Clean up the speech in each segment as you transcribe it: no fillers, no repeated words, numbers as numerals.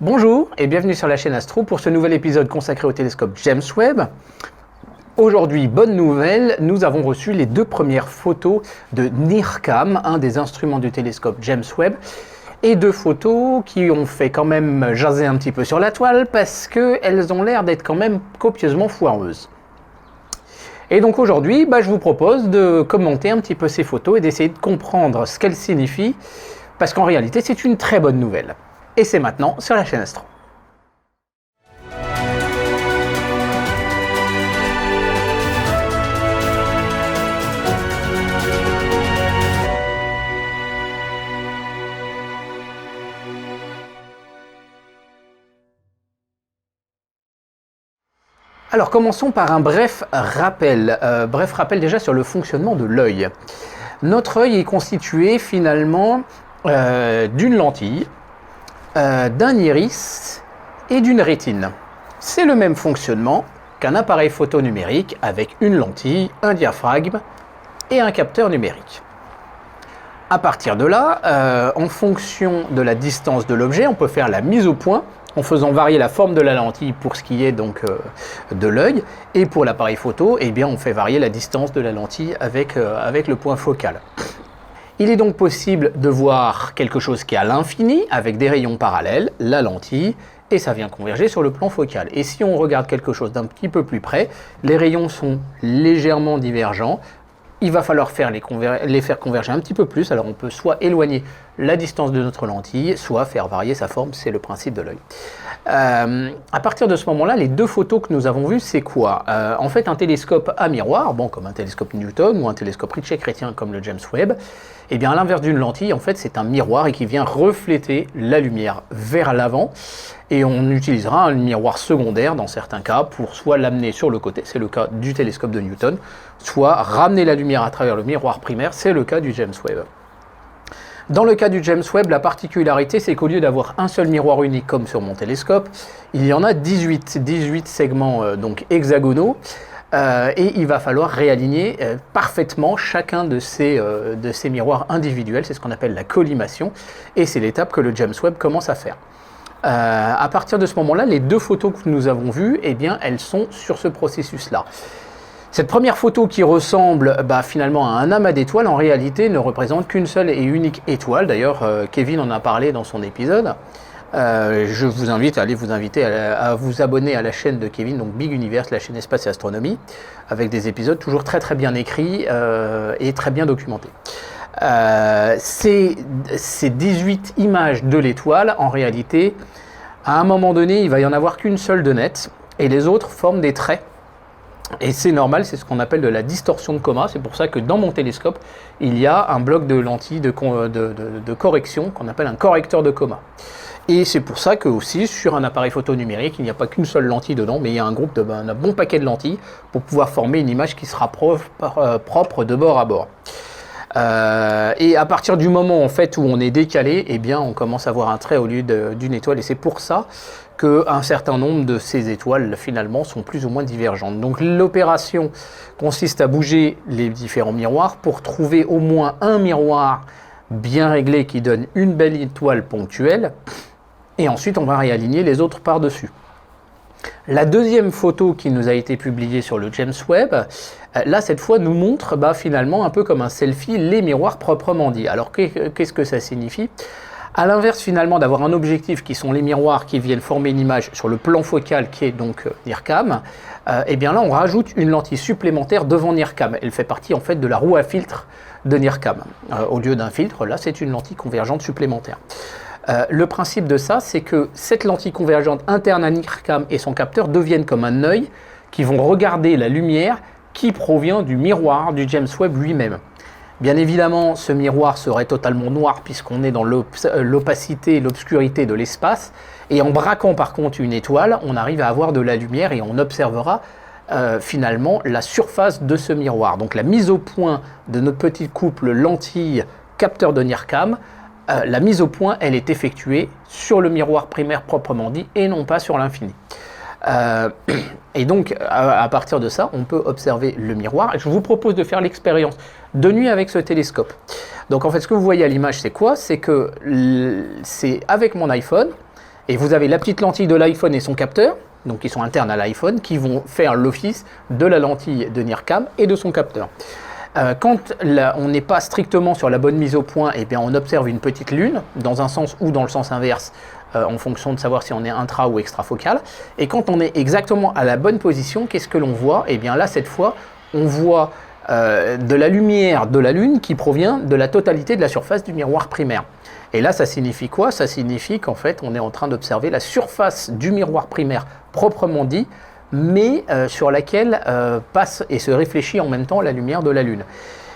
Bonjour et bienvenue sur la chaîne Astro pour ce nouvel épisode consacré au télescope James Webb. Aujourd'hui, bonne nouvelle, nous avons reçu les deux premières photos de NIRCam, un des instruments du télescope James Webb, et deux photos qui ont fait quand même jaser un petit peu sur la toile parce qu'elles ont l'air d'être quand même copieusement foireuses. Et donc aujourd'hui, je vous propose de commenter un petit peu ces photos et d'essayer de comprendre ce qu'elles signifient, parce qu'en réalité, c'est une très bonne nouvelle. Et c'est maintenant sur la chaîne Astro. Alors commençons par un bref rappel. Déjà sur le fonctionnement de l'œil. Notre œil est constitué finalement d'une lentille, d'un iris et d'une rétine. C'est le même fonctionnement qu'un appareil photo numérique avec une lentille, un diaphragme et un capteur numérique. À partir de là, en fonction de la distance de l'objet, on peut faire la mise au point en faisant varier la forme de la lentille pour ce qui est donc de l'œil, et pour l'appareil photo, on fait varier la distance de la lentille avec le point focal. Il est donc possible de voir quelque chose qui est à l'infini, avec des rayons parallèles, la lentille, et ça vient converger sur le plan focal. Et si on regarde quelque chose d'un petit peu plus près, les rayons sont légèrement divergents. Il va falloir les faire converger un petit peu plus, alors on peut soit éloigner la distance de notre lentille, soit faire varier sa forme, c'est le principe de l'œil. À partir de ce moment-là, les deux photos que nous avons vues, c'est quoi? En fait, un télescope à miroir, comme un télescope Newton ou un télescope Ritchey-Chrétien comme le James Webb, à l'inverse d'une lentille, en fait, c'est un miroir et qui vient refléter la lumière vers l'avant. Et on utilisera un miroir secondaire dans certains cas pour soit l'amener sur le côté, c'est le cas du télescope de Newton, soit ramener la lumière à travers le miroir primaire, c'est le cas du James Webb. Dans le cas du James Webb, la particularité, c'est qu'au lieu d'avoir un seul miroir unique comme sur mon télescope, il y en a 18 segments donc hexagonaux, et il va falloir réaligner parfaitement chacun de ces miroirs individuels, c'est ce qu'on appelle la collimation, et c'est l'étape que le James Webb commence à faire. À partir de ce moment-là, les deux photos que nous avons vues, elles sont sur ce processus-là. Cette première photo qui ressemble finalement à un amas d'étoiles, en réalité ne représente qu'une seule et unique étoile. D'ailleurs, Kevin en a parlé dans son épisode. Je vous invite à à vous abonner à la chaîne de Kevin, donc Big Universe, la chaîne Espace et Astronomie, avec des épisodes toujours très très bien écrits et très bien documentés. Ces 18 images de l'étoile, en réalité, à un moment donné, il va y en avoir qu'une seule de nette, et les autres forment des traits. Et c'est normal, c'est ce qu'on appelle de la distorsion de coma. C'est pour ça que dans mon télescope, il y a un bloc de lentilles de correction qu'on appelle un correcteur de coma. Et c'est pour ça que aussi sur un appareil photo numérique, il n'y a pas qu'une seule lentille dedans, mais il y a un bon paquet de lentilles pour pouvoir former une image qui sera propre de bord à bord. Et à partir du moment en fait où on est décalé, on commence à voir un trait au lieu d'une étoile, et c'est pour ça qu'un certain nombre de ces étoiles finalement sont plus ou moins divergentes. Donc l'opération consiste à bouger les différents miroirs pour trouver au moins un miroir bien réglé qui donne une belle étoile ponctuelle, et ensuite on va réaligner les autres par-dessus. La deuxième photo qui nous a été publiée sur le James Webb, là cette fois nous montre finalement un peu comme un selfie les miroirs proprement dit. Alors qu'est-ce que ça signifie? À l'inverse finalement d'avoir un objectif qui sont les miroirs qui viennent former une image sur le plan focal qui est donc NIRCam, là on rajoute une lentille supplémentaire devant NIRCam. Elle fait partie en fait de la roue à filtre de NIRCam. Au lieu d'un filtre, là c'est une lentille convergente supplémentaire. Le principe de ça, c'est que cette lentille convergente interne à NIRCam et son capteur deviennent comme un œil qui vont regarder la lumière qui provient du miroir du James Webb lui-même. Bien évidemment, ce miroir serait totalement noir puisqu'on est dans l'opacité, l'obscurité de l'espace, et en braquant par contre une étoile, on arrive à avoir de la lumière et on observera finalement la surface de ce miroir. Donc la mise au point de notre petit couple lentille capteur de NIRCam, la mise au point, elle est effectuée sur le miroir primaire proprement dit et non pas sur l'infini. Et donc, à partir de ça, on peut observer le miroir. Je vous propose de faire l'expérience de nuit avec ce télescope. Donc, en fait, ce que vous voyez à l'image, c'est quoi? C'est que c'est avec mon iPhone, Et vous avez la petite lentille de l'iPhone et son capteur, donc qui sont internes à l'iPhone, qui vont faire l'office de la lentille de NIRCam et de son capteur. Quand on n'est pas strictement sur la bonne mise au point, eh bien on observe une petite lune, dans un sens ou dans le sens inverse, en fonction de savoir si on est intra ou extrafocal. Et quand on est exactement à la bonne position, qu'est-ce que l'on voit? Eh bien là, cette fois, on voit de la lumière de la lune qui provient de la totalité de la surface du miroir primaire. Et là, ça signifie quoi? Ça signifie qu'en fait, on est en train d'observer la surface du miroir primaire proprement dit, mais sur laquelle passe et se réfléchit en même temps la lumière de la Lune.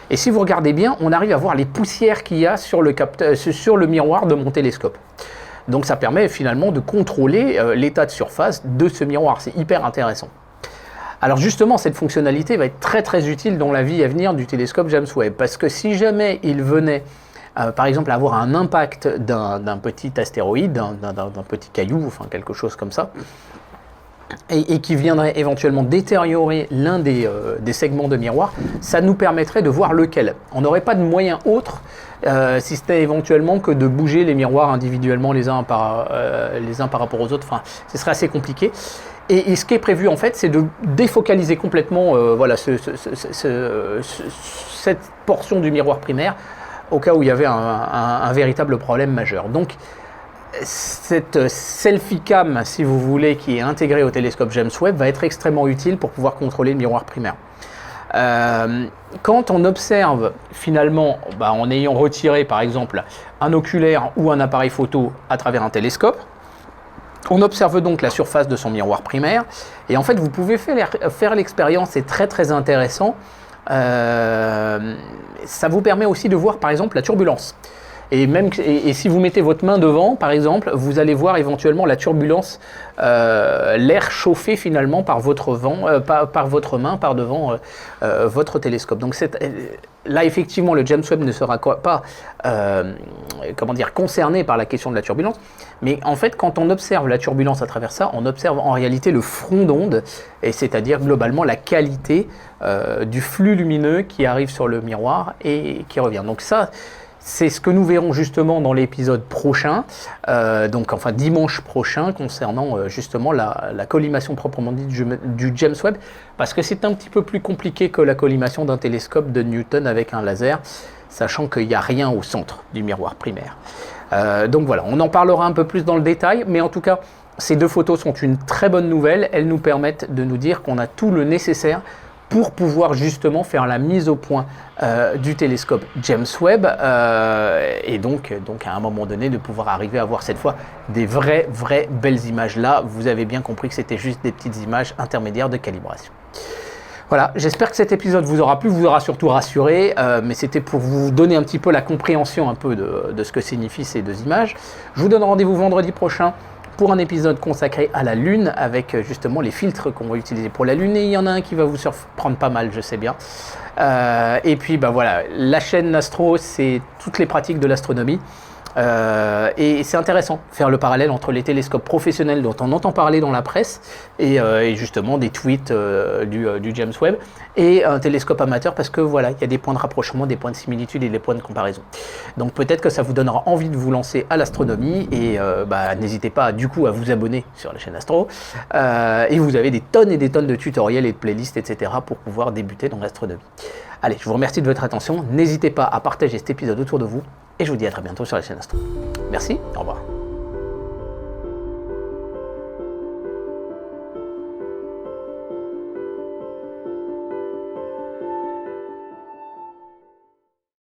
Et si vous regardez bien, on arrive à voir les poussières qu'il y a sur le miroir de mon télescope. Donc ça permet finalement de contrôler l'état de surface de ce miroir. C'est hyper intéressant. Alors justement, cette fonctionnalité va être très très utile dans la vie à venir du télescope James Webb, parce que si jamais il venait par exemple avoir un impact d'un petit astéroïde, d'un petit caillou, enfin quelque chose comme ça, et qui viendrait éventuellement détériorer l'un des segments de miroir, ça nous permettrait de voir lequel. On n'aurait pas de moyen autre, si c'était éventuellement que de bouger les miroirs individuellement les uns par rapport aux autres. Enfin, ce serait assez compliqué. Et ce qui est prévu en fait, c'est de défocaliser complètement voilà, cette portion du miroir primaire au cas où il y avait un véritable problème majeur. Donc, cette selfie cam, si vous voulez, qui est intégrée au télescope James Webb, va être extrêmement utile pour pouvoir contrôler le miroir primaire. Quand on observe finalement, en ayant retiré par exemple un oculaire ou un appareil photo à travers un télescope, on observe donc la surface de son miroir primaire, et en fait vous pouvez faire l'expérience, c'est très très intéressant. Ça vous permet aussi de voir par exemple la turbulence. Et si vous mettez votre main devant, par exemple, vous allez voir éventuellement la turbulence, l'air chauffé finalement par votre main par devant votre télescope. Donc là, effectivement, le James Webb ne sera pas concerné par la question de la turbulence. Mais en fait, quand on observe la turbulence à travers ça, on observe en réalité le front d'onde, et c'est-à-dire globalement la qualité du flux lumineux qui arrive sur le miroir et qui revient. Donc ça, c'est ce que nous verrons justement dans l'épisode prochain, dimanche prochain, concernant justement la collimation proprement dite du James Webb, parce que c'est un petit peu plus compliqué que la collimation d'un télescope de Newton avec un laser, sachant qu'il n'y a rien au centre du miroir primaire. Donc voilà, on en parlera un peu plus dans le détail, mais en tout cas, ces deux photos sont une très bonne nouvelle. Elles nous permettent de nous dire qu'on a tout le nécessaire pour pouvoir justement faire la mise au point du télescope James Webb et donc à un moment donné de pouvoir arriver à voir cette fois des vraies belles images. Là, vous avez bien compris que c'était juste des petites images intermédiaires de calibration. Voilà, j'espère que cet épisode vous aura plu, vous aura surtout rassuré, mais c'était pour vous donner un petit peu la compréhension un peu de ce que signifient ces deux images. Je vous donne rendez-vous vendredi prochain pour un épisode consacré à la Lune, avec justement les filtres qu'on va utiliser pour la Lune, et il y en a un qui va vous surprendre pas mal, je sais bien. Et puis voilà, la chaîne Astro, c'est toutes les pratiques de l'astronomie. Et c'est intéressant, faire le parallèle entre les télescopes professionnels dont on entend parler dans la presse et justement des tweets du James Webb et un télescope amateur, parce que voilà, il y a des points de rapprochement, des points de similitude et des points de comparaison. Donc peut-être que ça vous donnera envie de vous lancer à l'astronomie et n'hésitez pas du coup à vous abonner sur la chaîne Astro et vous avez des tonnes et des tonnes de tutoriels et de playlists, etc. pour pouvoir débuter dans l'astronomie. Allez, je vous remercie de votre attention, n'hésitez pas à partager cet épisode autour de vous. Et je vous dis à très bientôt sur la chaîne Astro. Merci, au revoir.